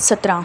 17।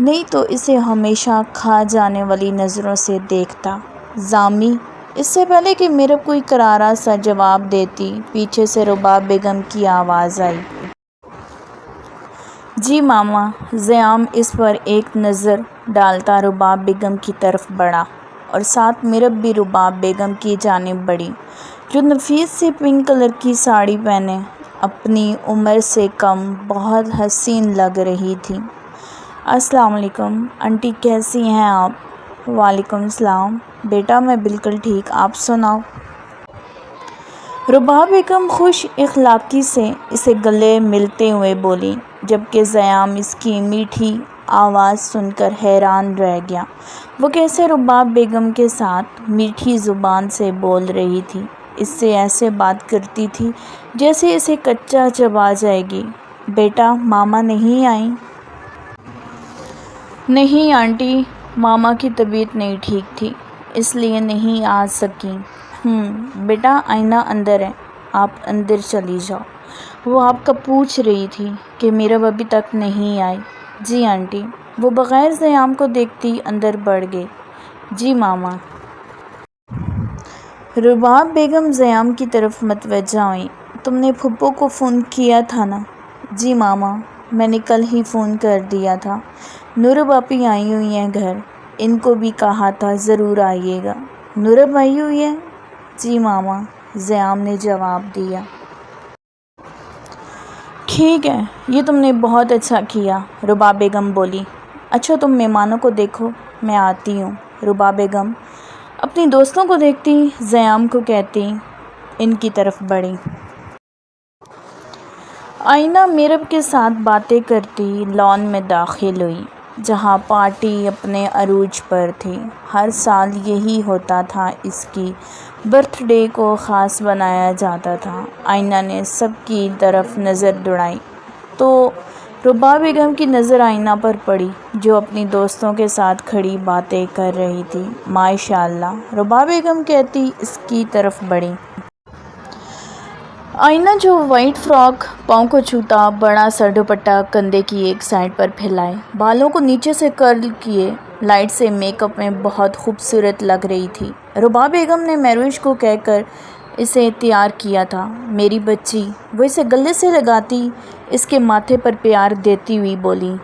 نہیں تو اسے ہمیشہ کھا جانے والی نظروں سے دیکھتا۔ زامی، اس سے پہلے کہ میرب کوئی کرارا سا جواب دیتی، پیچھے سے رباب بیگم کی آواز آئی۔ جی ماما۔ زیام اس پر ایک نظر ڈالتا رباب بیگم کی طرف بڑھا اور ساتھ میرب بھی رباب بیگم کی جانب بڑھی، جو نفیس سی پنک کلر کی ساڑی پہنے اپنی عمر سے کم بہت حسین لگ رہی تھی۔ السلام علیکم آنٹی، کیسی ہیں آپ؟ وعلیکم السلام بیٹا، میں بالکل ٹھیک، آپ سناؤ؟ رباب بیگم خوش اخلاقی سے اسے گلے ملتے ہوئے بولی، جبکہ زیام اس کی میٹھی آواز سن کر حیران رہ گیا۔ وہ کیسے رباب بیگم کے ساتھ میٹھی زبان سے بول رہی تھی، اس سے ایسے بات کرتی تھی جیسے اسے کچا چبا جائے گی۔ بیٹا، ماما نہیں آئیں؟ نہیں آنٹی، ماما کی طبیعت نہیں ٹھیک تھی، اس لیے نہیں آ سکیں۔ بیٹا، آئینہ اندر ہے، آپ اندر چلی جاؤ۔ وہ آپ کا پوچھ رہی تھی کہ میرب ابھی تک نہیں آئی۔ جی آنٹی۔ وہ بغیر زیام کو دیکھتی اندر بڑھ گئی۔ جی ماما۔ رباب بیگم زیام کی طرف متوجہ ہوئی۔ تم نے پھپھو کو فون کیا تھا نا؟ جی ماما، میں نے کل ہی فون کر دیا تھا۔ نورب آپی آئی ہوئی ہیں گھر، ان کو بھی کہا تھا ضرور آئیے گا۔ نورب آئی ہوئی ہے؟ جی ماما، زیام نے جواب دیا۔ ٹھیک ہے، یہ تم نے بہت اچھا کیا، رباب بیگم بولی۔ اچھا تم مہمانوں کو دیکھو، میں آتی ہوں۔ رباب بیگم اپنی دوستوں کو دیکھتی زیام کو کہتی ان کی طرف بڑھی۔ آئینہ میرب کے ساتھ باتیں کرتی لان میں داخل ہوئی، جہاں پارٹی اپنے عروج پر تھی۔ ہر سال یہی ہوتا تھا، اس کی برتھ ڈے کو خاص بنایا جاتا تھا۔ آئینہ نے سب کی طرف نظر دوڑائی تو رباب بیگم کی نظر آئینہ پر پڑی، جو اپنی دوستوں کے ساتھ کھڑی باتیں کر رہی تھی۔ ماشاءاللہ، رباب بیگم کہتی اس کی طرف بڑھی۔ آئینہ، جو وائٹ فراک پاؤں کو چھوتا، بڑا سا دوپٹہ کندھے کی ایک سائڈ پر پھیلائے، بالوں کو نیچے سے کرل کیے، لائٹ سے میک اپ میں بہت خوبصورت لگ رہی تھی۔ رباب بیگم نے مہروش کو کہہ کر اسے تیار کیا تھا۔ میری بچی، وہ اسے گلے سے لگاتی اس کے ماتھے پر پیار دیتی ہوئی بولی۔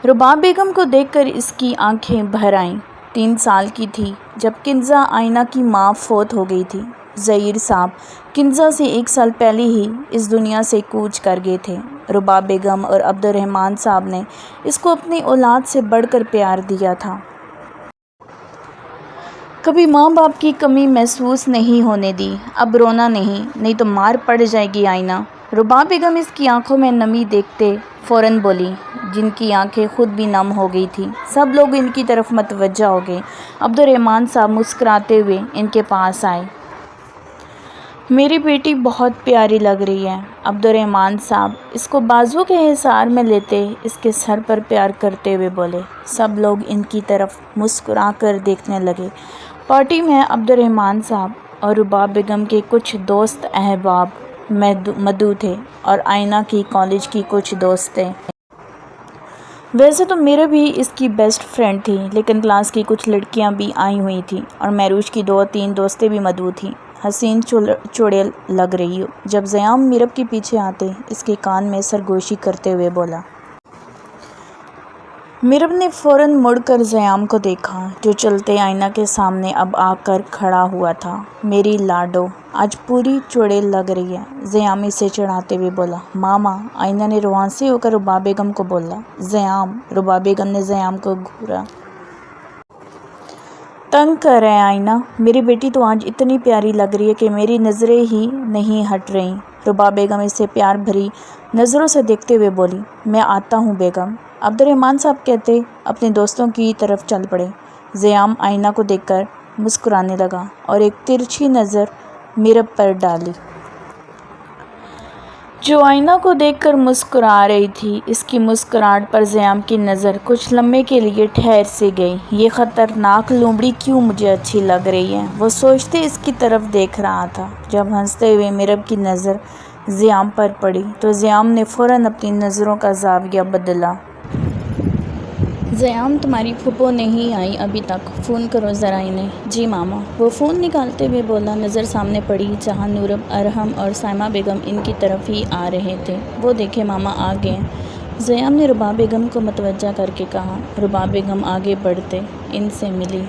رباب بیگم کو دیکھ کر اس کی آنکھیں بھر آئیں۔ 3 سال کی تھی جب کنزہ آئینہ کی ماں فوت ہو گئی تھی۔ ظہیر صاحب کنزہ سے 1 سال پہلے ہی اس دنیا سے کوچ کر گئے تھے۔ رباب بیگم اور عبدالرحمن صاحب نے اس کو اپنی اولاد سے بڑھ کر پیار دیا تھا۔ کبھی ماں باپ کی کمی محسوس نہیں ہونے دی۔ اب رونا نہیں تو مار پڑ جائے گی آئینہ۔ رباب بیگم اس کی آنکھوں میں نمی دیکھتے فوراً بولی، جن کی آنکھیں خود بھی نم ہو گئی تھیں۔ سب لوگ ان کی طرف متوجہ ہو گئے۔ عبدالرحمن صاحب مسکراتے ہوئے ان کے پاس آئے۔ میری بیٹی بہت پیاری لگ رہی ہے۔ عبدالرحمن صاحب اس کو بازو کے حصار میں لیتے اس کے سر پر پیار کرتے ہوئے بولے۔ سب لوگ ان کی طرف مسکرا کر دیکھنے لگے۔ پارٹی میں عبدالرحمن صاحب اور رباب بیگم کے کچھ دوست احباب مدعو تھے اور آئینہ کی کالج کی کچھ دوستیں۔ ویسے تو میرب بھی اس کی بیسٹ فرینڈ تھی، لیکن کلاس کی کچھ لڑکیاں بھی آئی ہوئی تھیں اور مہروش کی 2-3 دوستیں بھی مدعو تھیں۔ حسین چڑیل لگ رہی ہو۔ جب زیام میرب کے پیچھے آتے اس کے کان میں سرگوشی کرتے ہوئے بولا۔ میرب نے فوراً مڑ کر زیام کو دیکھا، جو چلتے آئینہ کے سامنے اب آ کر کھڑا ہوا تھا۔ میری لاڈو آج پوری چڑیل لگ رہی ہے، زیام اسے چڑھاتے ہوئے بولا۔ ماما، آئینہ نے روانسی ہو کر رباب بیگم کو بولا۔ زیام، رباب بیگم نے زیام کو گھورا۔ تنگ کر رہے ہیں آئینہ، میری بیٹی تو آج اتنی پیاری لگ رہی ہے کہ میری نظریں ہی نہیں ہٹ رہیں۔ رباب بیگم اسے پیار بھری نظروں سے دیکھتے ہوئے بولی۔ میں آتا ہوں بیگم۔ عبدالرحمن صاحب کہتے اپنے دوستوں کی طرف چل پڑے۔ زیام آئینہ کو دیکھ کر مسکرانے لگا اور ایک ترچھی نظر میرب پر ڈالی، جو آئینہ کو دیکھ کر مسکرا رہی تھی۔ اس کی مسکراہٹ پر زیام کی نظر کچھ لمحے کے لیے ٹھہر سی گئی۔ یہ خطرناک لومڑی کیوں مجھے اچھی لگ رہی ہے، وہ سوچتے اس کی طرف دیکھ رہا تھا، جب ہنستے ہوئے میرب کی نظر زیام پر پڑی تو زیام نے فوراً اپنی نظروں کا زاویہ بدلا۔ زیام تمہاری پھپھو نہیں آئی ابھی تک، فون کرو ذرا انہیں۔ جی ماما۔ وہ فون نکالتے ہوئے بولا۔ نظر سامنے پڑی جہاں نورب، ارحم اور سائمہ بیگم ان کی طرف ہی آ رہے تھے۔ وہ دیکھے ماما آ گئے۔ زیام نے رباب بیگم کو متوجہ کر کے کہا۔ رباب بیگم آگے بڑھتے ان سے ملی۔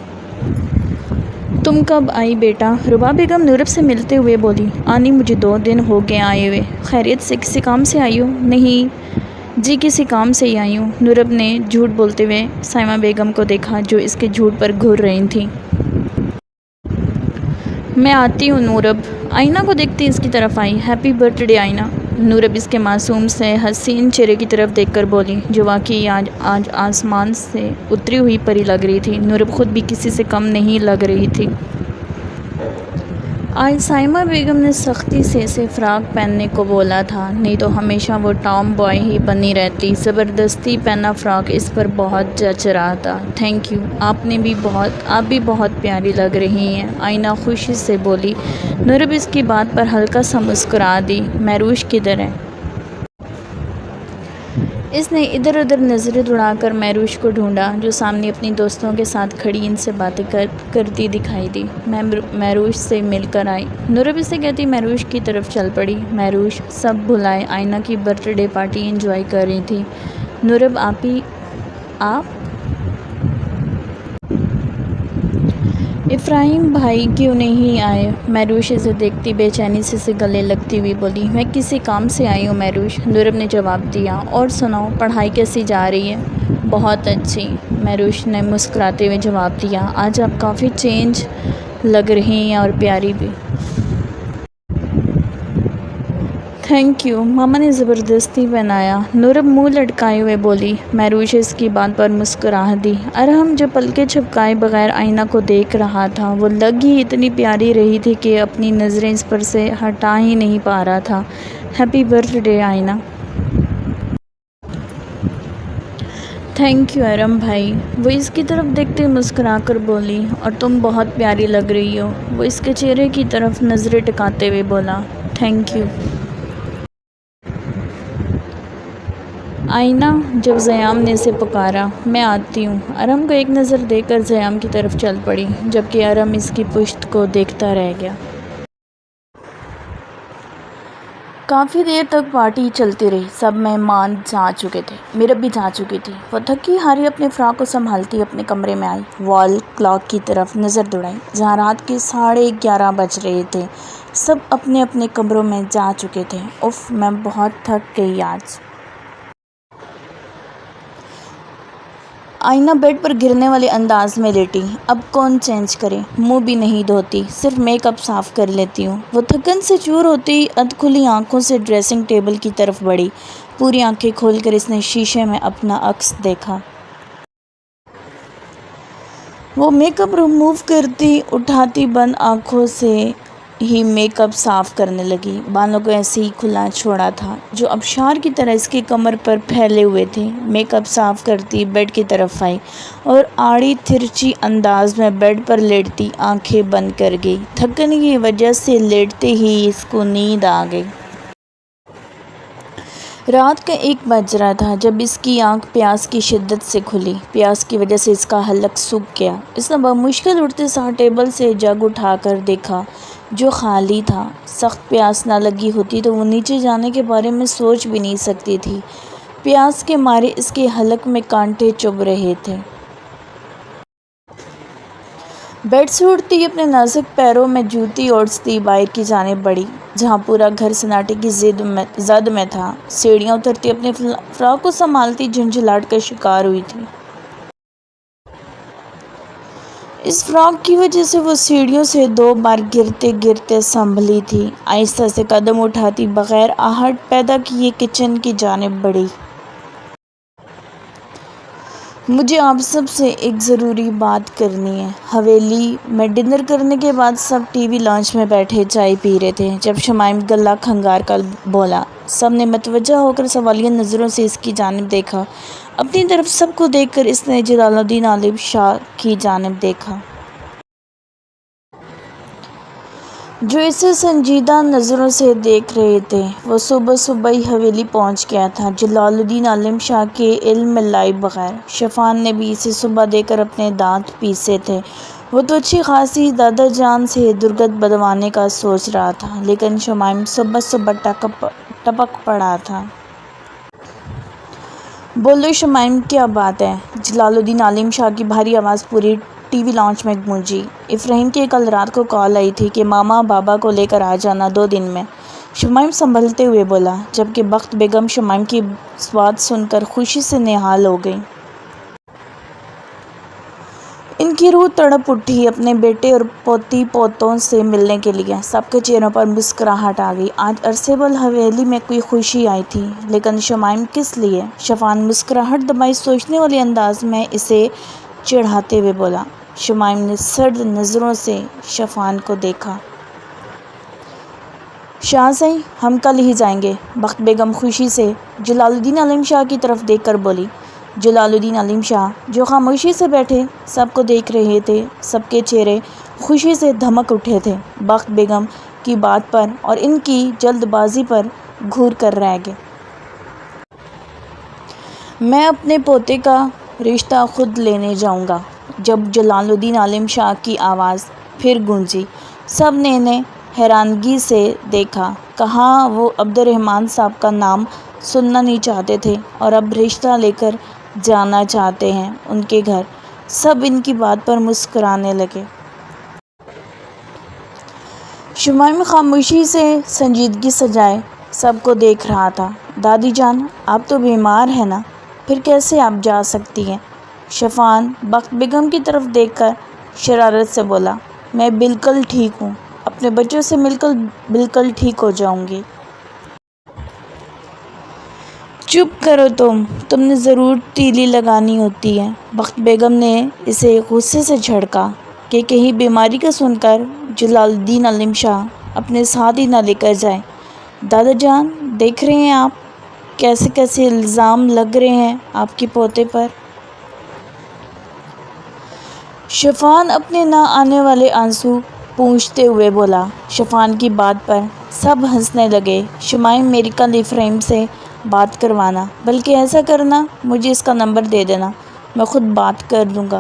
تم کب آئی بیٹا؟ رباب بیگم نورب سے ملتے ہوئے بولی۔ آنی مجھے 2 دن ہو گئے آئے ہوئے۔ خیریت سے کسی کام سے آئی ہو؟ نہیں جی کسی کام سے ہی آئی ہوں۔ نورب نے جھوٹ بولتے ہوئے سائمہ بیگم کو دیکھا جو اس کے جھوٹ پر گھور رہی تھیں۔ میں آتی ہوں نورب۔ آئینہ کو دیکھتے اس کی طرف آئی۔ ہیپی برتھ ڈے آئینہ۔ نورب اس کے معصوم سے حسین چہرے کی طرف دیکھ کر بولی جو واقعی آج آسمان سے اتری ہوئی پری لگ رہی تھی۔ نورب خود بھی کسی سے کم نہیں لگ رہی تھی۔ آج سائمہ بیگم نے سختی سے اسے فراق پہننے کو بولا تھا، نہیں تو ہمیشہ وہ ٹام بوائے ہی بنی رہتی۔ زبردستی پہنا فراق اس پر بہت جچ رہا تھا۔ تھینک یو، آپ بھی بہت پیاری لگ رہی ہیں، آئینہ خوشی سے بولی۔ نورب اس کی بات پر ہلکا سا مسکرا دی۔ مہروش کدھر ہے؟ اس نے ادھر ادھر نظریں دوڑا کر مہروش کو ڈھونڈا جو سامنے اپنی دوستوں کے ساتھ کھڑی ان سے باتیں کرتی دکھائی دی۔ میں مہروش سے مل کر آئی، نورب اسے کہتی مہروش کی طرف چل پڑی۔ مہروش سب بھلائے آئینہ کی برتھ ڈے پارٹی انجوائے کر رہی تھی۔ نورب آپ افراہیم بھائی کیوں نہیں آئے؟ مہروش اسے دیکھتی بے چینی سے اسے گلے لگتی ہوئی بولی۔ میں کسی کام سے آئی ہوں مہروش، نورب نے جواب دیا۔ اور سناؤ پڑھائی کیسی جا رہی ہے؟ بہت اچھی، مہروش نے مسکراتے ہوئے جواب دیا۔ آج آپ کافی چینج لگ رہی ہیں اور پیاری بھی۔ تھینک یو، ماما نے زبردستی پہنایا، نورب منہ لٹکائے ہوئے بولی۔ مہروش اس کی بات پر مسکرا دی۔ ارحم جو پلکیں جھپکائے بغیر آئینہ کو دیکھ رہا تھا وہ لگ ہی اتنی پیاری رہی تھی کہ اپنی نظریں اس پر سے ہٹا ہی نہیں پا رہا تھا۔ ہیپی برتھ ڈے آئینہ۔ تھینک یو ارحم بھائی، وہ اس کی طرف دیکھتے مسکرا کر بولی۔ اور تم بہت پیاری لگ رہی ہو، وہ اس کے چہرے کی طرف نظریں ٹکاتے ہوئے بولا۔ تھینک یو آئینہ۔ جب زیام نے اسے پکارا، میں آتی ہوں، ارحم کو ایک نظر دے کر زیام کی طرف چل پڑی جبکہ ارحم اس کی پشت کو دیکھتا رہ گیا۔ کافی دیر تک پارٹی چلتی رہی۔ سب مہمان جا چکے تھے، میرب بھی جا چکی تھی۔ وہ تھکی ہاری اپنے فراق کو سنبھالتی اپنے کمرے میں آئی، وال کلاک کی طرف نظر دوڑائی جہاں رات کے 11:30 بج رہے تھے۔ سب اپنے اپنے کمروں میں جا چکے تھے۔ اف، میں بہت تھک گئی آج۔ آئینہ بیڈ پر گرنے والے انداز میں لیٹی۔ اب کون چینج کرے؟ منہ بھی نہیں دھوتی، صرف میک اپ صاف کر لیتی ہوں۔ وہ تھکن سے چور ہوتی ہی ادھ کھلی آنکھوں سے ڈریسنگ ٹیبل کی طرف بڑھی۔ پوری آنکھیں کھول کر اس نے شیشے میں اپنا عکس دیکھا۔ وہ میک اپ ریموو کرتی اٹھاتی بند آنکھوں سے ہی میک اپ صاف کرنے لگی۔ بالوں کو ایسے ہی کھلا چھوڑا تھا جو ابشار کی طرح اس کی کمر پر پھیلے ہوئے تھے۔ میک اپ صاف کرتی بیڈ کی طرف آئی اور آڑی ترچھی انداز میں بیڈ پر لیٹتی آنکھیں بند کر گئی۔ تھکن کی وجہ سے لیٹتے ہی اس کو نیند آ گئی۔ رات کا 1 بج رہا تھا جب اس کی آنکھ پیاس کی شدت سے کھلی۔ پیاس کی وجہ سے اس کا حلق سوکھ گیا۔ اس نے بمشکل اٹھتے ساتھ ٹیبل سے جگ اٹھا کر دیکھا جو خالی تھا۔ سخت پیاس نہ لگی ہوتی تو وہ نیچے جانے کے بارے میں سوچ بھی نہیں سکتی تھی۔ پیاس کے مارے اس کے حلق میں کانٹے چبھ رہے تھے۔ بیڈ سے اٹھتی اپنے نازک پیروں میں جوتی اوڑھتی باہر کی جانب بڑھی جہاں پورا گھر سناٹے کی زد میں تھا۔ سیڑھیاں اترتی اپنے فراق کو سنبھالتی جھنجھلاہٹ کا شکار ہوئی تھی۔ اس فراق کی وجہ سے وہ سیڑھیوں سے 2 بار گرتے گرتے سنبھلی تھی۔ آہستہ سے قدم اٹھاتی بغیر آہٹ پیدا کیے کچن کی جانب بڑھی۔ مجھے آپ سب سے ایک ضروری بات کرنی ہے۔ حویلی میں ڈنر کرنے کے بعد سب ٹی وی لاؤنج میں بیٹھے چائے پی رہے تھے جب شمائم گلہ کھنگار کر بولا۔ سب نے متوجہ ہو کر سوالیہ نظروں سے اس کی جانب دیکھا۔ اپنی طرف سب کو دیکھ کر اس نے جلال الدین عالم شاہ کی جانب دیکھا۔ جو اسے سنجیدہ نظروں سے دیکھ رہے تھے۔ وہ صبح صبح ہی حویلی پہنچ گیا تھا، جلال الدین عالم شاہ کے علم میں لائے بغیر۔ شفان نے بھی اسے صبح دیکھ کر اپنے دانت پیسے تھے۔ وہ تو اچھی خاصی دادا جان سے درگت بدوانے کا سوچ رہا تھا، لیکن شمائم صبح صبح ٹپک پڑا تھا۔ بولو شمائم، کیا بات ہے؟ جلال الدین عالم شاہ کی بھاری آواز پوری ٹی وی لاؤنج میں گونجی۔ افراہیم کی کل رات کو کال آئی تھی کہ ماما بابا کو لے کر آ جانا 2 دن میں۔ شمائم سنبھلتے ہوئے بولا، جبکہ بخت بیگم شمائم کی بات سن کر خوشی سے نہال ہو گئی۔ ان کی روح تڑپ اٹھی اپنے بیٹے اور پوتی پوتوں سے ملنے کے لیے۔ سب کے چہروں پر مسکراہٹ آ گئی۔ آج عرصے بعد حویلی میں کوئی خوشی آئی تھی، لیکن شمائم کس لیے؟ شفان مسکراہٹ دبائے سوچنے والے انداز میں اسے چڑھاتے ہوئے بولا۔ شمائم نے سرد نظروں سے شفان کو دیکھا۔ شاہ زئی، ہم کل ہی جائیں گے۔ بخت بیگم خوشی سے جلال الدین عالم شاہ کی طرف دیکھ کر بولی۔ جلال الدین عالم شاہ، جو خاموشی سے بیٹھے سب کو دیکھ رہے تھے، سب کے چہرے خوشی سے دمک اٹھے تھے۔ بخت بیگم کی بات پر اور ان کی جلد بازی پر گھور کر رہ گئے۔ میں اپنے پوتے کا رشتہ خود لینے جاؤں گا۔ جب جلال الدین عالم شاہ کی آواز پھر گونجی، سب نے انہیں حیرانگی سے دیکھا۔ کہاں وہ عبد الرحمن صاحب کا نام سننا نہیں چاہتے تھے اور اب رشتہ لے کر جانا چاہتے ہیں ان کے گھر۔ سب ان کی بات پر مسکرانے لگے۔ شمائم خاموشی سے سنجیدگی سجائے سب کو دیکھ رہا تھا۔ دادی جان، آپ تو بیمار ہیں نا، پھر کیسے آپ جا سکتی ہیں؟ شفان بخت بیگم کی طرف دیکھ کر شرارت سے بولا، میں بالکل ٹھیک ہوں، اپنے بچوں سے مل کر بالکل ٹھیک ہو جاؤں گی۔ چپ کرو تم نے ضرور تیلی لگانی ہوتی ہے۔ بخت بیگم نے اسے غصے سے جھڑکا کہ کہیں بیماری کا سن کر جلال الدین عالم شاہ اپنے ساتھ ہی نہ لے کر جائے۔ دادا جان، دیکھ رہے ہیں آپ کیسے کیسے الزام لگ رہے ہیں آپ کے پوتے پر۔ شفان اپنے نہ آنے والے آنسو پونچھتے ہوئے بولا۔ شفان کی بات پر سب ہنسنے لگے۔ شمائم، میری کل افراہیم سے بات کروانا، بلکہ ایسا کرنا، مجھے اس کا نمبر دے دینا، میں خود بات کر لوں گا۔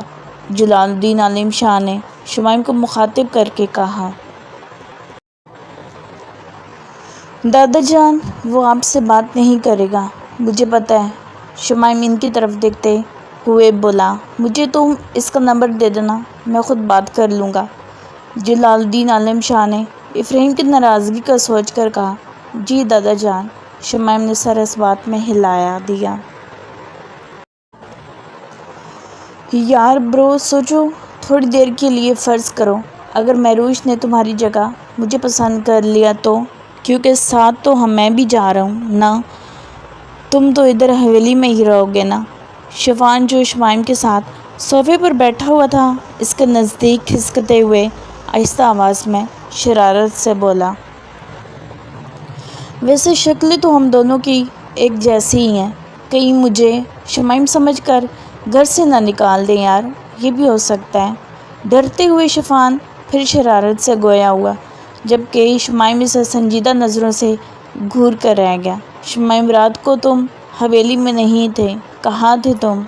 جلال الدین عالم شاہ نے شمائم کو مخاطب کر کے کہا۔ دادا جان، وہ آپ سے بات نہیں کرے گا، مجھے پتہ ہے۔ شمائم ان کی طرف دیکھتے ہوئے بولا، مجھے تم اس کا نمبر دے دینا، میں خود بات کر لوں گا۔ جلال الدین عالم شاہ نے افراہیم کی ناراضگی کا سوچ کر کہا، جی دادا جان۔ شمائم نے سر اس بات میں ہلا دیا۔ یار برو، سوچو تھوڑی دیر کے لیے، فرض کرو اگر مہروش نے تمہاری جگہ مجھے پسند کر لیا تو، کیونکہ ساتھ تو میں بھی جا رہا ہوں نا، تم تو ادھر حویلی میں ہی رہو گے نا۔ شفان، جو شمائم کے ساتھ صوفے پر بیٹھا ہوا تھا، اس کے نزدیک کھسکتے ہوئے آہستہ آواز میں شرارت سے بولا، ویسے شکلیں تو ہم دونوں کی ایک جیسی ہی ہیں، کہیں مجھے شمائم سمجھ کر گھر سے نہ نکال دیں یار، یہ بھی ہو سکتا ہے۔ ڈرتے ہوئے شفان پھر شرارت سے گویا ہوا، جبکہ شمائم اسے سنجیدہ نظروں سے گھور کر رہ گیا۔ شمائم، رات کو تم حویلی میں نہیں تھے، کہاں تھے تم؟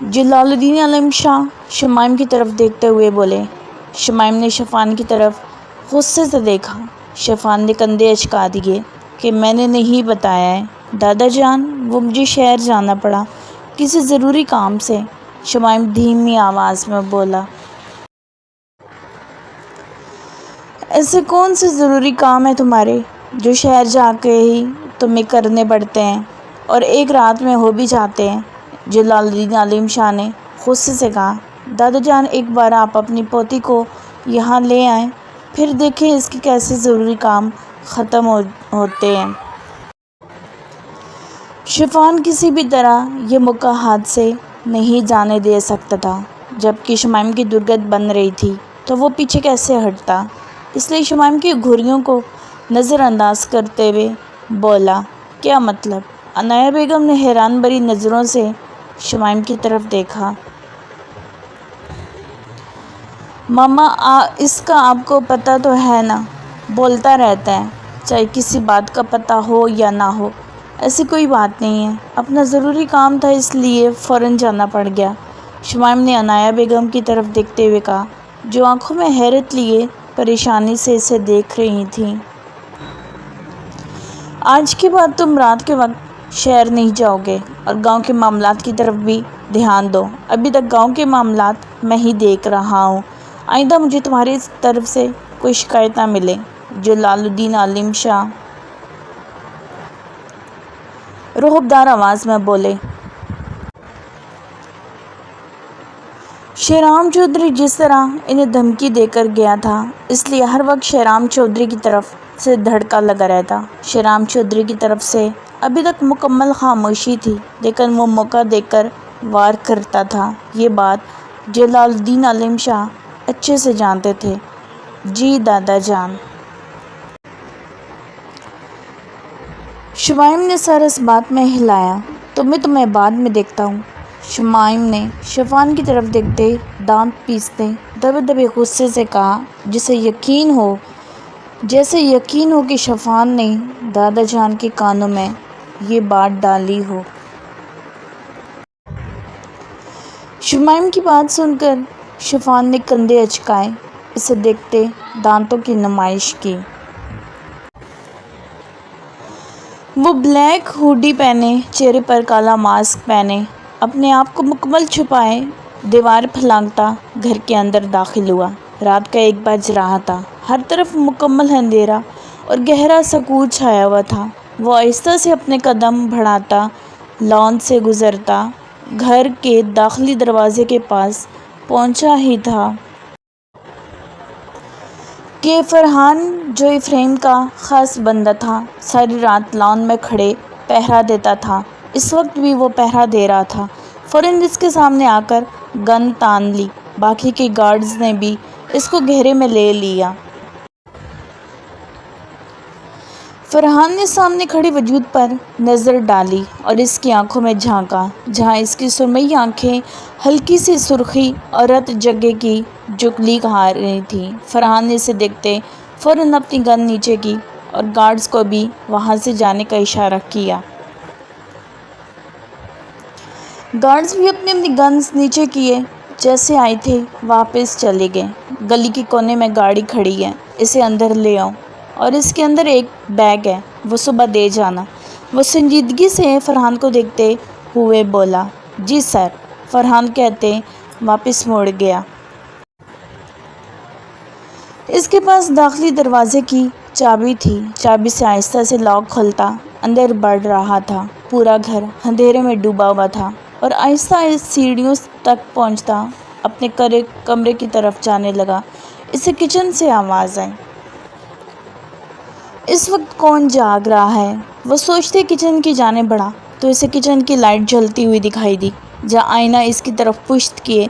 جلال الدین عالم شاہ شمائم کی طرف دیکھتے ہوئے بولے۔ شمائم نے شفان کی طرف غصے سے دیکھا۔ شفان نے کندھے اچکا دیے کہ میں نے نہیں بتایا ہے دادا جان، وہ مجھے شہر جانا پڑا کسی ضروری کام سے۔ شمائم دھیمی آواز میں بولا، ایسے کون سے ضروری کام ہیں تمہارے جو شہر جا کے ہی تمہیں کرنے پڑتے ہیں اور ایک رات میں ہو بھی جاتے ہیں؟ جلال الدین عالم شاہ نے غصے سے کہا۔ دادا جان، ایک بار آپ اپنی پوتی کو یہاں لے آئیں، پھر دیکھیں اس کے کیسے ضروری کام ختم ہوتے ہیں۔ شفان کسی بھی طرح یہ موقع ہاتھ سے نہیں جانے دے سکتا تھا۔ جبکہ شمائم کی درگت بن رہی تھی تو وہ پیچھے کیسے ہٹتا، اس لیے شمائم کی گھریوں کو نظر انداز کرتے ہوئے بولا، کیا مطلب؟ عنایہ بیگم نے حیران بھری نظروں سے شمائم کی طرف دیکھا۔ ماما اس کا آپ کو پتہ تو ہے نا، بولتا رہتا ہے، چاہے کسی بات کا پتہ ہو یا نہ ہو۔ ایسی کوئی بات نہیں ہے، اپنا ضروری کام تھا اس لیے فوراً جانا پڑ گیا، شمائم نے عنایہ بیگم کی طرف دیکھتے ہوئے کہا، جو آنکھوں میں حیرت لیے پریشانی سے اسے دیکھ رہی تھیں۔ آج کے بعد تم رات کے وقت شہر نہیں جاؤ گے اور گاؤں کے معاملات کی طرف بھی دھیان دو۔ ابھی تک گاؤں کے معاملات میں ہی دیکھ رہا ہوں، آئندہ مجھے تمہاری طرف سے کوئی شکایت نہ ملے۔ جلال الدین عالم شاہ رعبدار آواز میں بولے۔ شیرام چودھری جس طرح انہیں دھمکی دے کر گیا تھا، اس لیے ہر وقت شیرام چودھری کی طرف سے دھڑکا لگا رہتا۔ شیرام چودھری کی طرف سے ابھی تک مکمل خاموشی تھی، لیکن وہ موقع دیکھ کر وار کرتا تھا۔ یہ بات جلال الدین عالم شاہ اچھے سے جانتے تھے۔ جی دادا جان۔ شمائم نے سر اس بات میں ہلایا، تو میں تمہیں بعد میں دیکھتا ہوں۔ شمائم نے شفان کی طرف دیکھتے، دانت پیستے، دبے دبے غصے سے کہا، جیسے یقین ہو کہ شفان نے دادا جان کے کانوں میں یہ بات ڈالی ہو۔ شمائم کی بات سن کر شفان نے کندھے اچکائے، اسے دیکھتے دانتوں کی نمائش کی۔ وہ بلیک ہوڈی پہنے، چہرے پر کالا ماسک پہنے، اپنے آپ کو مکمل چھپائے دیوار پھلانگتا گھر کے اندر داخل ہوا۔ رات کا 1 بج رہا تھا، ہر طرف مکمل اندھیرا اور گہرا سکوت چھایا ہوا تھا۔ وہ آہستہ سے اپنے قدم بڑھاتا لان سے گزرتا گھر کے داخلی دروازے کے پاس پہنچا ہی تھا کہ فرحان، جو افرایم کا خاص بندہ تھا، ساری رات لان میں کھڑے پہرا دیتا تھا، اس وقت بھی وہ پہرا دے رہا تھا، فوراً اس کے سامنے آ کر گن تان لی۔ باقی کے گارڈز نے بھی اس کو گھیرے میں لے لیا۔ فرحان نے سامنے کھڑے وجود پر نظر ڈالی اور اس کی آنکھوں میں جھانکا، جہاں اس کی سرمئی آنکھیں ہلکی سی سرخی اور رت جگے کی جگلی کھا رہی تھیں۔ فرحان نے اسے دیکھتے فوراً اپنی گن نیچے کی اور گارڈز کو بھی وہاں سے جانے کا اشارہ کیا۔ گارڈز بھی اپنی اپنی گنز نیچے کیے، جیسے آئے تھے واپس چلے گئے۔ گلی کے کونے میں گاڑی کھڑی ہے، اسے اندر لے آؤ، اور اس کے اندر ایک بیگ ہے، وہ صبح دے جانا۔ وہ سنجیدگی سے فرحان کو دیکھتے ہوئے بولا۔ جی سر، فرحان کہتے واپس مڑ گیا۔ اس کے پاس داخلی دروازے کی چابی تھی، چابی سے آہستہ سے لاک کھلتا اندر بڑھ رہا تھا۔ پورا گھر اندھیرے میں ڈوبا ہوا تھا اور آہستہ آہستہ سیڑھیوں تک پہنچتا اپنے کمرے کی طرف جانے لگا۔ اسے کچن سے آواز آئی۔ اس وقت کون جاگ رہا ہے؟ وہ سوچتے کچن کی جانب بڑھا تو اسے کچن کی لائٹ جلتی ہوئی دکھائی دی، جہاں آئینہ اس کی طرف پشت کیے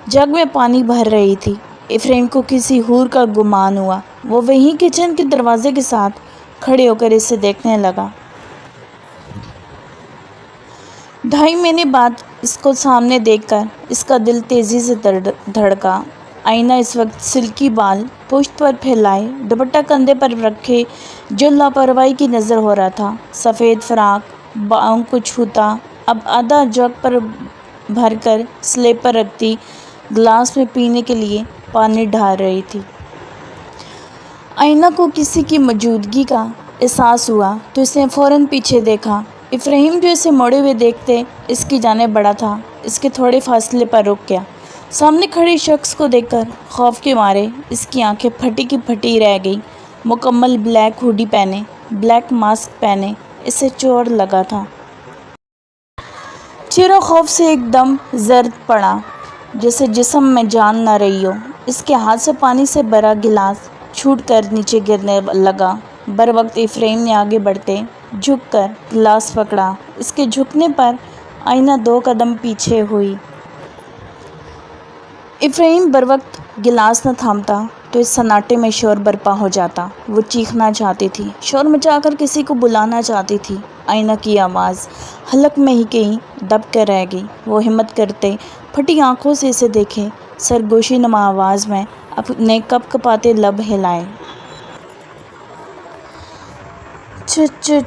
جگ میں پانی بھر رہی تھی۔ افرایم کو کسی حور کا گمان ہوا، وہ وہیں کچن کے دروازے کے ساتھ کھڑے ہو کر اسے دیکھنے لگا۔ 2.5 مہینے بعد اس کو سامنے دیکھ کر اس کا دل تیزی سے دھڑکا۔ آئینہ اس وقت سلکی بال پشت پر پھیلائے، دوپٹہ کندھے پر رکھے جو لاپرواہی کی نظر ہو رہا تھا۔ سفید فراق باؤں کو چھوتا اب آدھا جگ پر بھر کر سلیب پر رکھتی گلاس میں پینے کے لیے پانی ڈال رہی تھی۔ آئینہ کو کسی کی موجودگی کا احساس ہوا تو اس نے فوراً پیچھے دیکھا۔ افرایم، جو اسے مڑے ہوئے دیکھتے اس کی جانب بڑھا تھا، اس کے تھوڑے فاصلے پر رک گیا۔ سامنے کھڑے شخص کو دیکھ کر خوف کے مارے اس کی آنکھیں پھٹی کی پھٹی رہ گئیں۔ مکمل بلیک ہوڈی پہنے، بلیک ماسک پہنے، اسے چور لگا تھا۔ چہرہ خوف سے ایک دم زرد پڑا، جیسے جسم میں جان نہ رہی ہو۔ اس کے ہاتھ سے پانی سے بھرا گلاس چھوٹ کر نیچے گرنے لگا۔ بروقت افرایم نے آگے بڑھتے جھک کر گلاس پکڑا۔ اس کے جھکنے پر آئینہ 2 قدم پیچھے ہوئی۔ افرایم بروقت گلاس نہ تھامتا تو اس سناٹے میں شور برپا ہو جاتا۔ وہ چیخنا چاہتی تھی، شور مچا کر کسی کو بلانا چاہتی تھی۔ آئینہ کی آواز حلق میں ہی کہیں دب کر رہ گئی۔ وہ ہمت کرتے پھٹی آنکھوں سے اسے دیکھے، سرگوشی نما آواز میں اپنے کپ کپاتے لب ہلائے۔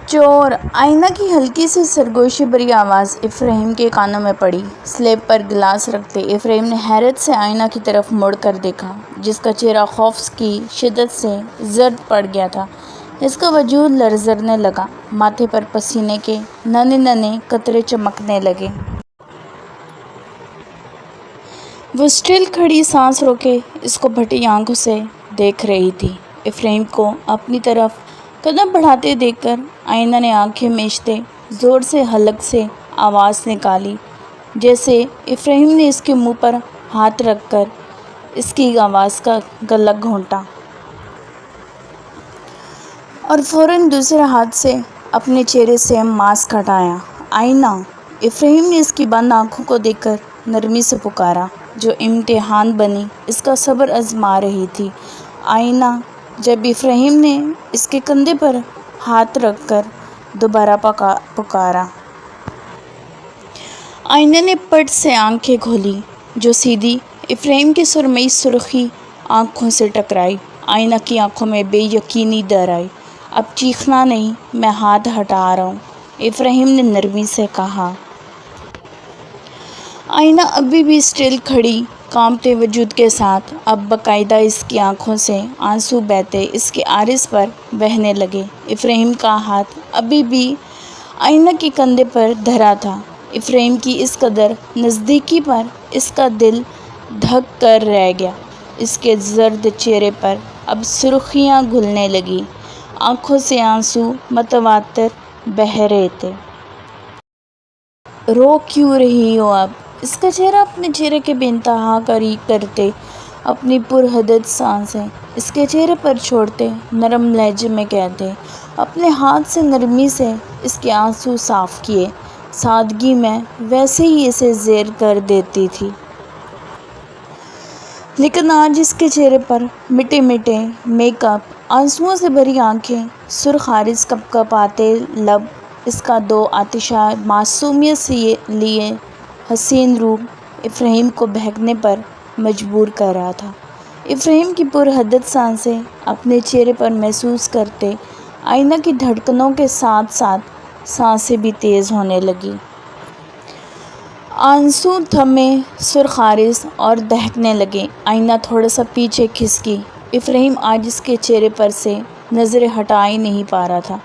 چور! آئینہ کی ہلکی سی سرگوشی بھری آواز افراہیم کے کانوں میں پڑی۔ سلیب پر گلاس رکھتے افراہیم نے حیرت سے آئینہ کی طرف مڑ کر دیکھا، جس کا چہرہ خوف کی شدت سے زرد پڑ گیا تھا۔ اس کا وجود لرزنے لگا، ماتھے پر پسینے کے ننھے ننھے قطرے چمکنے لگے۔ وہ اسٹل کھڑی سانس روکے اس کو پھٹی آنکھوں سے دیکھ رہی تھی۔ افراہیم کو اپنی طرف قدم بڑھاتے دیکھ کر آئینہ نے آنکھیں میچتے زور سے حلق سے آواز نکالی، جیسے افراہیم نے اس کے منہ پر ہاتھ رکھ کر اس کی آواز کا گلا گھونٹا، اور فوراً دوسرے ہاتھ سے اپنے چہرے سے ماسک ہٹایا۔ آئینہ! افراہیم نے اس کی بند آنکھوں کو دیکھ کر نرمی سے پکارا، جو امتحان بنی اس کا صبر آزما رہی تھی۔ آئینہ! جب افراہیم نے اس کے کندھے پر ہاتھ رکھ کر دوبارہ پکارا۔ آئینہ نے پٹ سے آنکھیں کھولیں، جو سیدھی افراہیم کی سرمئی سرخی آنکھوں سے ٹکرائی۔ آئینہ کی آنکھوں میں بے یقینی در آئی۔ اب چیخنا نہیں، میں ہاتھ ہٹا رہا ہوں، افراہیم نے نرمی سے کہا۔ آئینہ ابھی بھی اسٹل کھڑی کانپتے وجود کے ساتھ، اب باقاعدہ اس کی آنکھوں سے آنسو بہتے اس کے عارض پر بہنے لگے۔ افراہیم کا ہاتھ ابھی بھی آئینہ کے کندھے پر دھرا تھا۔ افراہیم کی اس قدر نزدیکی پر اس کا دل دھک کر رہ گیا۔ اس کے زرد چہرے پر اب سرخیاں گھلنے لگیں، آنکھوں سے آنسو متواتر بہہ رہے تھے۔ رو کیوں رہی ہو اب؟ اس کا چہرہ اپنے چہرے کے بے انتہا قریب کرتے، اپنی پرحدت سانسیں اس کے چہرے پر چھوڑتے نرم لہجے میں کہتے، اپنے ہاتھ سے نرمی سے اس کے آنسو صاف کیے۔ سادگی میں ویسے ہی اسے زیر کر دیتی تھی، لیکن آج اس کے چہرے پر مٹے مٹے میک اپ، آنسوؤں سے بھری آنکھیں، سرخ عارض کپ کپاتے لب، اس کا دو آتشہ معصومیت سے لیے حسین روپ افراہیم کو بہکنے پر مجبور کر رہا تھا۔ افراہیم کی پرحدت سانسیں اپنے چہرے پر محسوس کرتے آئینہ کی دھڑکنوں کے ساتھ ساتھ سانسیں بھی تیز ہونے لگیں۔ آنسو تھمے، سرخ عارض اور دہکنے لگے۔ آئینہ تھوڑا سا پیچھے کھسکی۔ افراہیم آج اس کے چہرے پر سے نظریں ہٹا ہی نہیں پا رہا تھا۔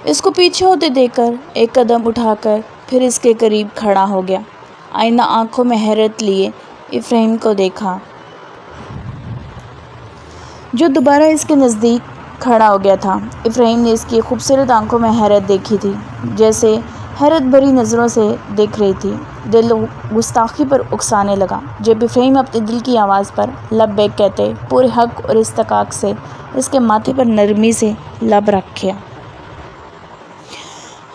اس کو پیچھے ہوتے دیکھ کر ایک قدم اٹھا کر پھر اس کے قریب کھڑا ہو گیا۔ آئینہ آنکھوں میں حیرت لیے افراہیم کو دیکھا، جو دوبارہ اس کے نزدیک کھڑا ہو گیا تھا۔ افراہیم نے اس کی خوبصورت آنکھوں میں حیرت دیکھی تھی، جیسے حیرت بھری نظروں سے دیکھ رہی تھی۔ دل گستاخی پر اکسانے لگا جب افراہیم اپنے دل کی آواز پر لبیک کہتے پورے حق اور استحقاق سے اس کے ماتھے پر نرمی سے لب رکھے۔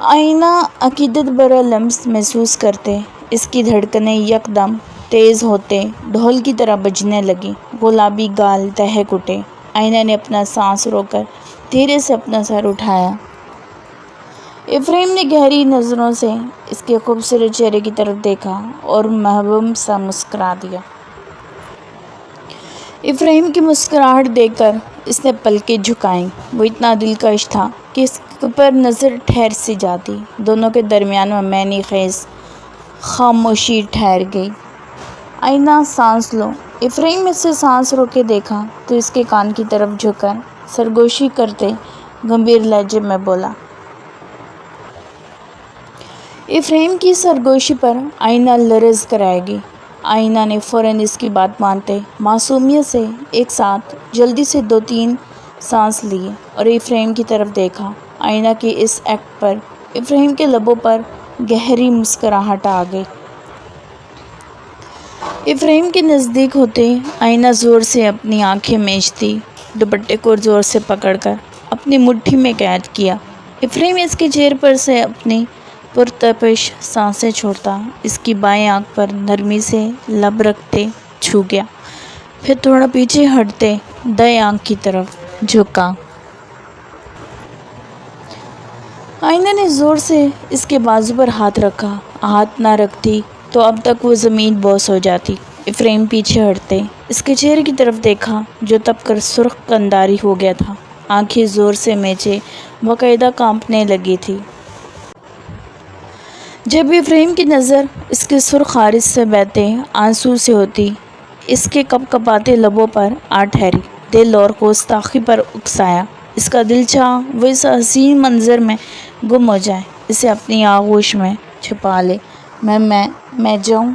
آئینہ عقیدت بھرا لمس محسوس کرتے اس کی دھڑکنیں یکدم تیز ہوتے ڈھول کی طرح بجنے لگیں، گلابی گال دہک اٹھے۔ آئینہ نے اپنا سانس روک کر دھیرے سے اپنا سر اٹھایا۔ افراہیم نے گہری نظروں سے اس کے خوبصورت چہرے کی طرف دیکھا اور محبوب سا مسکرا دیا۔ افراہیم کی مسکراہٹ دیکھ کر اس نے پلکیں جھکائیں۔ وہ اتنا دلکش تھا کہ اس پر نظر ٹھہر سی جاتی۔ دونوں کے درمیان میں معنی خیز خاموشی ٹھہر گئی۔ آئینہ سانس لو۔ افراہیم اس سے سانس روک کے دیکھا تو اس کے کان کی طرف جھک کر سرگوشی کرتے گمبھیر لہجے میں بولا۔ افراہیم کی سرگوشی پر آئینہ لرز کر رہ گئی۔ آئینہ نے فوراً اس کی بات مانتے معصومیت سے ایک ساتھ جلدی سے 2-3 سانس لیے اور افراہیم کی طرف دیکھا۔ آئینہ کے اس ایکٹ پر افراہیم کے لبوں پر گہری مسکراہٹ آ گئی۔ افراہیم کے نزدیک ہوتے آئینہ زور سے اپنی آنکھیں میچتی، دوپٹے کو زور سے پکڑ کر اپنی مٹھی میں قید کیا۔ افراہیم اس کے چہرے پر سے اپنی پرتپش سانسیں چھوڑتا اس کی بائیں آنکھ پر نرمی سے لب رکھتے چھو گیا، پھر تھوڑا پیچھے ہٹتے دائیں آنکھ کی طرف جھکا۔ آئینہ نے زور سے اس کے بازو پر ہاتھ رکھا، ہاتھ نہ رکھتی تو اب تک وہ زمین بوس ہو جاتی۔ افریم پیچھے ہٹتے اس کے چہرے کی طرف دیکھا جو تب کر سرخ قنداری ہو گیا تھا، آنکھیں زور سے میچے باقاعدہ کانپنے لگی تھی۔ جب افریم کی نظر اس کے سرخ عارض سے بہتے آنسو سے ہوتی، اس کے کپ کپاتے لبوں پر آ ٹھہری، دل اور گستاخی پر اکسایا۔ اس کا دل چاہا وہ اس حسین منظر میں گم ہو جائے، اسے اپنی آغوش میں چھپا لے۔ میں جاؤں؟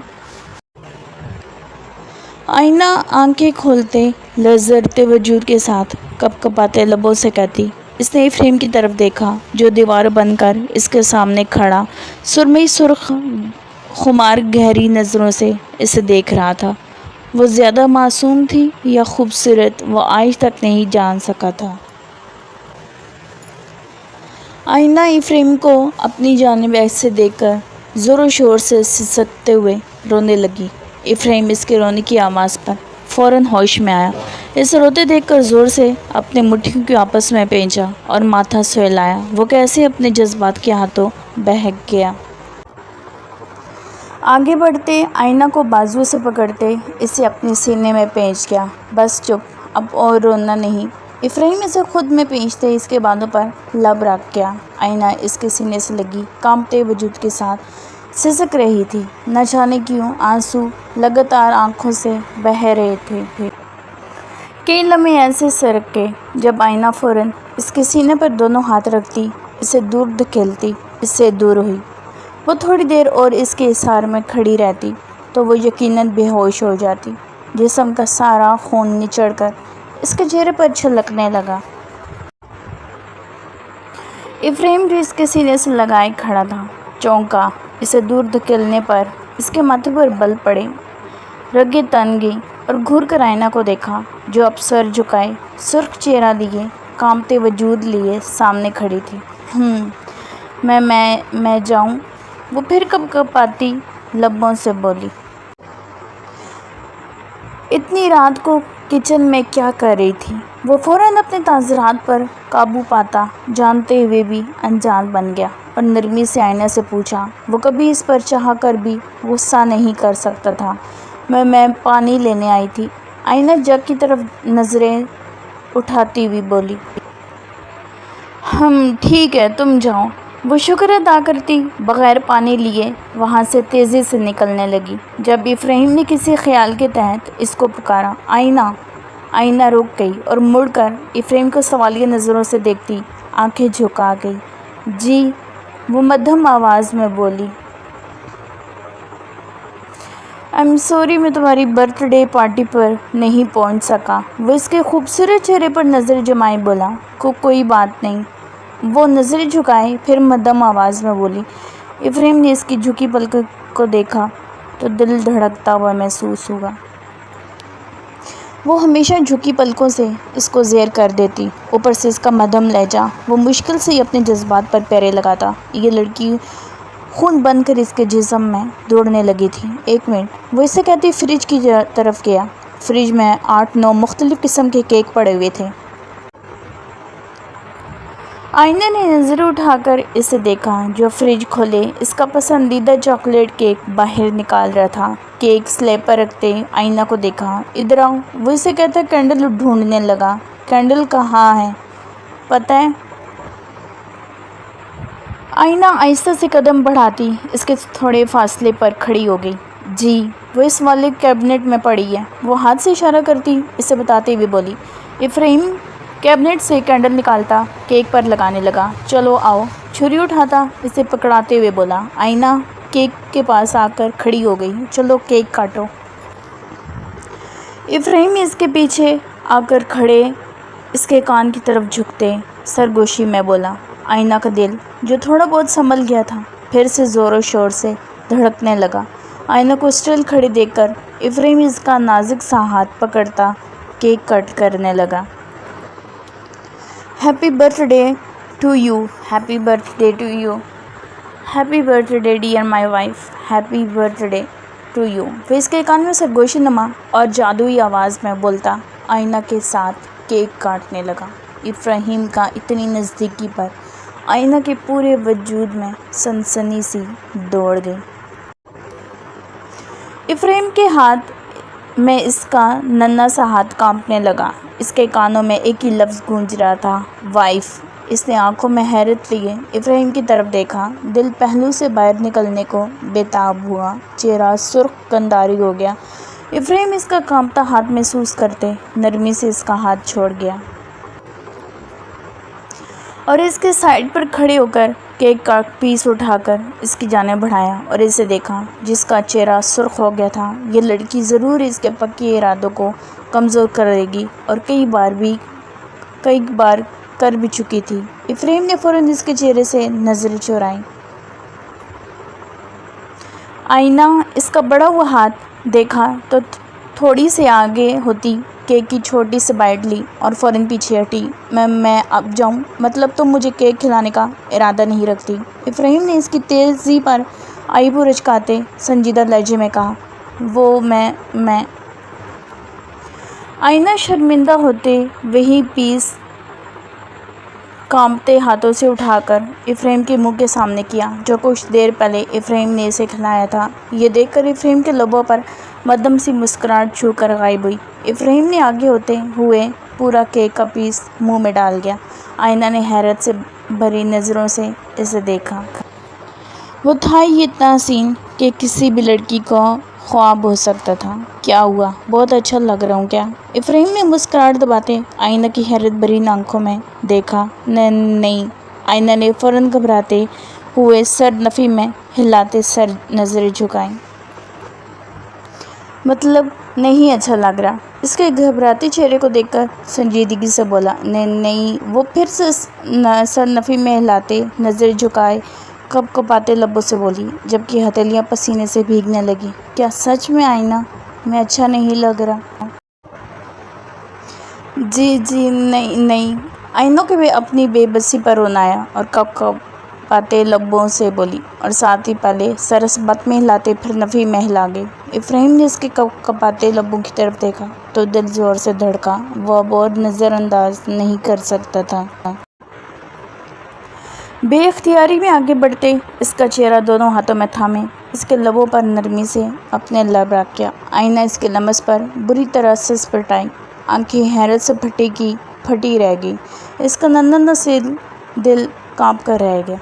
آئینہ آنکھیں کھولتے لرزتے وجود کے ساتھ کپ کپاتے لبوں سے کہتی۔ اس نے افریم کی طرف دیکھا جو دیوار بن کر اس کے سامنے کھڑا سرمئی سرخ خمار گہری نظروں سے اسے دیکھ رہا تھا۔ وہ زیادہ معصوم تھی یا خوبصورت، وہ آج تک نہیں جان سکا تھا۔ آئینہ افریم کو اپنی جانب ایسے دیکھ کر زور و شور سے سسکتے ہوئے رونے لگی۔ افریم اس کے رونے کی آواز پر فوراً ہوش میں آیا۔ اسے روتے دیکھ کر زور سے اپنے مٹھیوں کو آپس میں پینچا اور ماتھا سہلایا۔ وہ کیسے اپنے جذبات کے ہاتھوں بہک گیا۔ آگے بڑھتے آئینہ کو بازو سے پکڑتے اسے اپنے سینے میں پینچ گیا۔ بس چپ، اب اور رونا نہیں۔ افریم اسے خود میں پینچتے اس کے بازو پر لب رکھ گیا۔ آئینہ اس کے سینے سے لگی کانپتے وجود کے ساتھ سسک رہی تھی۔ نہ جانے کیوں آنسو لگاتار آنکھوں سے بہہ رہے تھے۔ کئی لمحے ایسے سرکے جب آئینہ فوراً اس کے سینے پر دونوں ہاتھ رکھتی، اسے دور دھکیلتی، اس سے دور ہوئی۔ وہ تھوڑی دیر اور اس کے احاطے میں کھڑی رہتی تو وہ یقیناً بے ہوش ہو جاتی۔ جسم کا سارا خون نچڑ کر اس کے چہرے پر چھلکنے لگا۔ افریم جو اس کے سینے سے لگائے کھڑا تھا چونکا۔ اسے دور دھکیلنے پر اس کے ماتھے پر بل پڑے، رگیں تن گئیں اور گھور کر آئینہ کو دیکھا جو اب سر جھکائے سرخ چہرہ لیے کانپتے وجود لیے سامنے کھڑی تھی۔ میں جاؤں؟ وہ پھر کپ کپاتی لبوں سے بولی۔ اتنی رات کو کچن میں کیا کر رہی تھی؟ وہ فوراً اپنے تاثرات پر قابو پاتا جانتے ہوئے بھی انجان بن گیا اور نرمی سے آئینہ سے پوچھا۔ وہ کبھی اس پر چاہ کر بھی غصہ نہیں کر سکتا تھا۔ میں پانی لینے آئی تھی، آئینہ جگ کی طرف نظریں اٹھاتی ہوئی بولی۔ ٹھیک ہے، تم جاؤ۔ وہ شکر ادا کرتی بغیر پانی لیے وہاں سے تیزی سے نکلنے لگی۔ جب افریم نے کسی خیال کے تحت اس کو پکارا، آئینہ رک گئی اور مڑ کر افریم کو سوالیہ نظروں سے دیکھتی آنکھیں جھکا گئی۔ جی، وہ مدھم آواز میں بولی۔ سوری، میں تمہاری برتھ ڈے پارٹی پر نہیں پہنچ سکا۔ وہ اس کے خوبصورت چہرے پر نظر جمائے بولا۔ کوئی بات نہیں۔ وہ نظریں جھکائے پھر مدھم آواز میں بولی۔ افریم نے اس کی جھکی پلکوں کو دیکھا تو دل دھڑکتا ہوا محسوس ہوا۔ وہ ہمیشہ جھکی پلکوں سے اس کو زیر کر دیتی، اوپر سے اس کا مدھم لہجہ۔ وہ مشکل سے ہی اپنے جذبات پر پیرے لگاتا۔ یہ لڑکی خون بن کر اس کے جسم میں دوڑنے لگی تھی۔ ایک منٹ، وہ اسے کہتی فریج کی طرف گیا۔ فریج میں 8-9 مختلف قسم کے کیک پڑے ہوئے تھے۔ آئینہ نے نظر اٹھا کر اسے دیکھا جو فریج کھولے اس کا پسندیدہ چاکلیٹ کیک باہر نکال رہا تھا۔ کیک سلیب پر رکھتے آئینہ کو دیکھا۔ ادھر آؤ، وہ اسے کہتا کینڈل ڈھونڈنے لگا۔ کینڈل کہاں ہے پتہ ہے؟ آئینہ آہستہ سے قدم بڑھاتی اس کے تھوڑے فاصلے پر کھڑی ہو گئی۔ جی، وہ اس والے کیبنٹ میں پڑی ہے، وہ ہاتھ سے اشارہ کرتی اسے بتاتے ہوئے بولی۔ افریم کیبنٹ سے کینڈل نکالتا کیک پر لگانے لگا۔ چلو آؤ، چھری اٹھاتا اسے پکڑاتے ہوئے بولا۔ آئینہ کیک کے پاس آ کر کھڑی ہو گئی۔ چلو کیک کاٹو۔ افریم اس کے پیچھے آ کر کھڑے اس کے کان کی طرف جھکتے سرگوشی میں بولا۔ آئینہ کا دل جو تھوڑا بہت سنبھل گیا تھا پھر سے زور و شور سے دھڑکنے لگا۔ آئینہ کو اسٹل کھڑی دیکھ کر افریم اس کا نازک سا ہاتھ پکڑتا کیک کٹ کرنے لگا۔ Happy birthday to you, happy birthday to you, happy birthday dear my wife, happy birthday to you, وہ اس کے کان میں سرگوشی نما اور جادوئی آواز میں بولتا آئینہ کے ساتھ کیک کاٹنے لگا۔ افریم کا اتنی نزدیکی پر آئینہ کے پورے وجود میں سنسنی سی دوڑ گئی۔ افریم کے ہاتھ میں اس کا ننھا سا ہاتھ کانپنے لگا۔ اس کے کانوں میں ایک ہی لفظ گونج رہا تھا، وائف۔ اس نے آنکھوں میں حیرت لیے افریم کی طرف دیکھا۔ دل پہلو سے باہر نکلنے کو بےتاب ہوا، چہرہ سرخ قنداری ہو گیا۔ افریم اس کا کانپتا ہاتھ محسوس کرتے نرمی سے اس کا ہاتھ چھوڑ گیا اور اس کے سائیڈ پر کھڑے ہو کر کیک کا پیس اٹھا کر اس کی جانب بڑھایا اور اسے دیکھا، جس کا چہرہ سرخ ہو گیا تھا۔ یہ لڑکی ضرور اس کے پکے ارادوں کو کمزور کرے گی اور کئی بار کر بھی چکی تھی۔ افریم نے فوراً اس کے چہرے سے نظریں چرائیں۔ آئینہ اس کا بڑا ہوا ہاتھ دیکھا تو تھوڑی سی آگے ہوتی کیک کی چھوٹی سی بائٹ لی اور فوراً پیچھے ہٹی۔ میں اب جاؤں؟ مطلب تم مجھے کیک کھلانے کا ارادہ نہیں رکھتی؟ افریم نے اس کی تیزی پر آئی برو رچکاتے سنجیدہ لہجے میں کہا۔ وہ میں آئینہ شرمندہ ہوتے وہی پیس کانپتے ہاتھوں سے اٹھا کر افریم کے منہ کے سامنے کیا، جو کچھ دیر پہلے افریم نے اسے کھلایا تھا۔ یہ دیکھ کر افریم کے لبوں پر مدھم سی مسکراہٹ چھو کر غائب ہوئی۔ افریم نے آگے ہوتے ہوئے پورا کیک کا پیس منہ میں ڈال دیا۔ آئینہ نے حیرت سے بھری نظروں سے اسے دیکھا۔ وہ تھا ہی اتنا حسین کہ کسی بھی لڑکی کا خواب ہو سکتا تھا۔ کیا ہوا؟ بہت اچھا لگ رہا ہوں کیا؟ افریم نے مسکراہٹ دباتے آئینہ کی حیرت بھری آنکھوں میں دیکھا۔ نہیں۔ آئینہ نے فوراً گھبراتے ہوئے سر نفی میں ہلاتے سر نظریں جھکائیں۔ مطلب نہیں اچھا لگ رہا؟ اس کے گھبراتے چہرے کو دیکھ کر سنجیدگی سے بولا۔ نہیں۔ وہ پھر سے سر نفی میں ہلاتے نظریں جھکائے کپ کپاتے لبوں سے بولی، جبکہ ہتھیلیاں پسینے سے بھیگنے لگیں۔ کیا سچ میں آئینہ میں اچھا نہیں لگ رہا؟ جی نہیں۔ آئینہ کو بھی اپنی بے بسی پر رونا آیا اور کپ کپاتے لبوں سے بولی، اور ساتھ ہی پہلے سر مثبت میں ہلاتے پھر نفی میں ہلا گئی۔ افریم نے اس کے کپ کپاتے لبوں کی طرف دیکھا تو دل زور سے دھڑکا۔ وہ اب اور نظر انداز نہیں کر سکتا تھا۔ بے اختیاری میں آگے بڑھتے اس کا چہرہ دونوں ہاتھوں میں تھامے اس کے لبوں پر نرمی سے اپنے لب رکھ گیا۔ آئینہ اس کے لمس پر بری طرح سس پٹائی، آنکھیں حیرت سے پھٹی رہ گئی۔ اس کا ننھا نصیب دل کانپ کر رہ گیا۔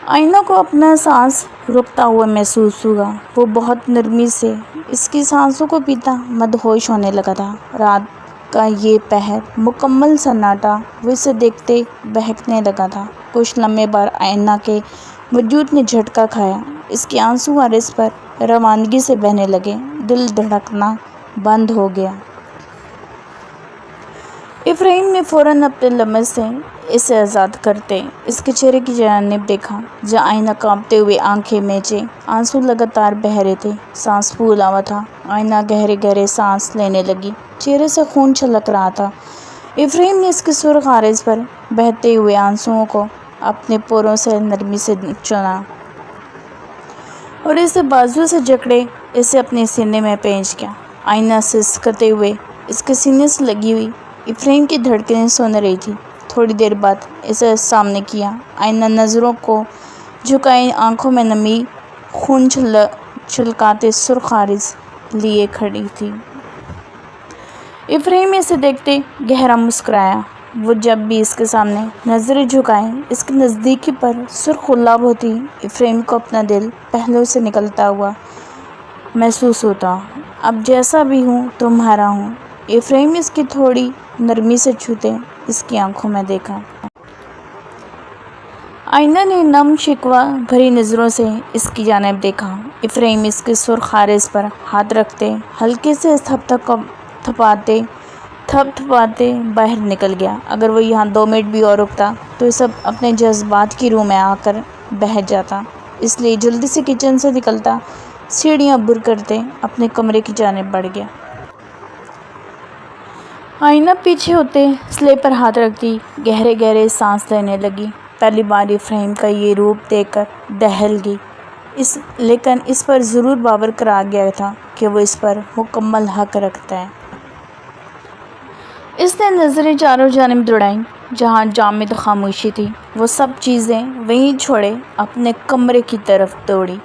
آئینہ کو اپنا سانس رکتا ہوا محسوس ہوا۔ وہ بہت نرمی سے اس کی سانسوں کو پیتا مدہوش ہونے لگا تھا۔ رات کا یہ پہر، مکمل سناٹا، وہ اسے دیکھتے بہکنے لگا تھا۔ کچھ لمحے بعد آئینہ کے وجود نے جھٹکا کھایا۔ اس کے آنسو عارض پر روانگی سے بہنے لگے، دل دھڑکنا بند ہو گیا۔ افریم نے فوراً اپنے لمس سے اسے آزاد کرتے اس کے چہرے کی جانب دیکھا، جہاں آئینہ کانپتے ہوئے آنکھیں میچے، آنسو لگاتار بہہ رہے تھے، سانس پھولا ہوا تھا۔ آئینہ گہرے سانس لینے لگی، چہرے سے خون چھلک رہا تھا۔ افریم نے اس کے سرخ عارض پر بہتے ہوئے آنسوؤں کو اپنے پوروں سے نرمی سے چنا اور اسے بازو سے جکڑے اسے اپنے سینے میں پینچ گیا۔ آئینہ سسکتے ہوئے اس کے سینے سے لگی ہوئی افریم کی دھڑکنیں سن رہی تھی۔ تھوڑی دیر بعد اسے سامنے کیا، آئینہ نظروں کو جھکائے آنکھوں میں نمی، خون چھلکاتے سرخ عارض لیے کھڑی تھی۔ افریم اسے دیکھتے گہرا مسکرایا۔ وہ جب بھی اس کے سامنے نظریں جھکائے اس کی نزدیکی پر سرخ گلاب ہوتی، افریم کو اپنا دل پہلو سے نکلتا ہوا محسوس ہوتا۔ اب جیسا بھی ہوں تمہارا ہوں۔ افریم اس کی تھوڑی نرمی سے چھوتے اس کی آنکھوں میں دیکھا۔ آئینہ نے نم شکوہ بھری نظروں سے اس کی جانب دیکھا۔ افریم اس کے سرخ عارض پر ہاتھ رکھتے ہلکے سے تھپتھپاتے باہر نکل گیا۔ اگر وہ یہاں 2 منٹ بھی اور رکتا تو یہ سب اپنے جذبات کی روح میں آ کر بہہ جاتا، اس لیے جلدی سے کچن سے نکلتا سیڑھیاں عبور کرتے اپنے کمرے کی جانب بڑھ گیا۔ آئینہ پیچھے ہوتے سلیب پر ہاتھ رکھتی گہرے سانس لینے لگی۔ پہلی بار افریم کا یہ روپ دیکھ کر دہل گئی، لیکن اس پر ضرور باور کرا گیا تھا کہ وہ اس پر مکمل حق رکھتا ہے۔ اس نے نظریں چاروں جانب دوڑائیں، جہاں جامد خاموشی تھی۔ وہ سب چیزیں وہیں چھوڑے اپنے کمرے کی طرف دوڑی۔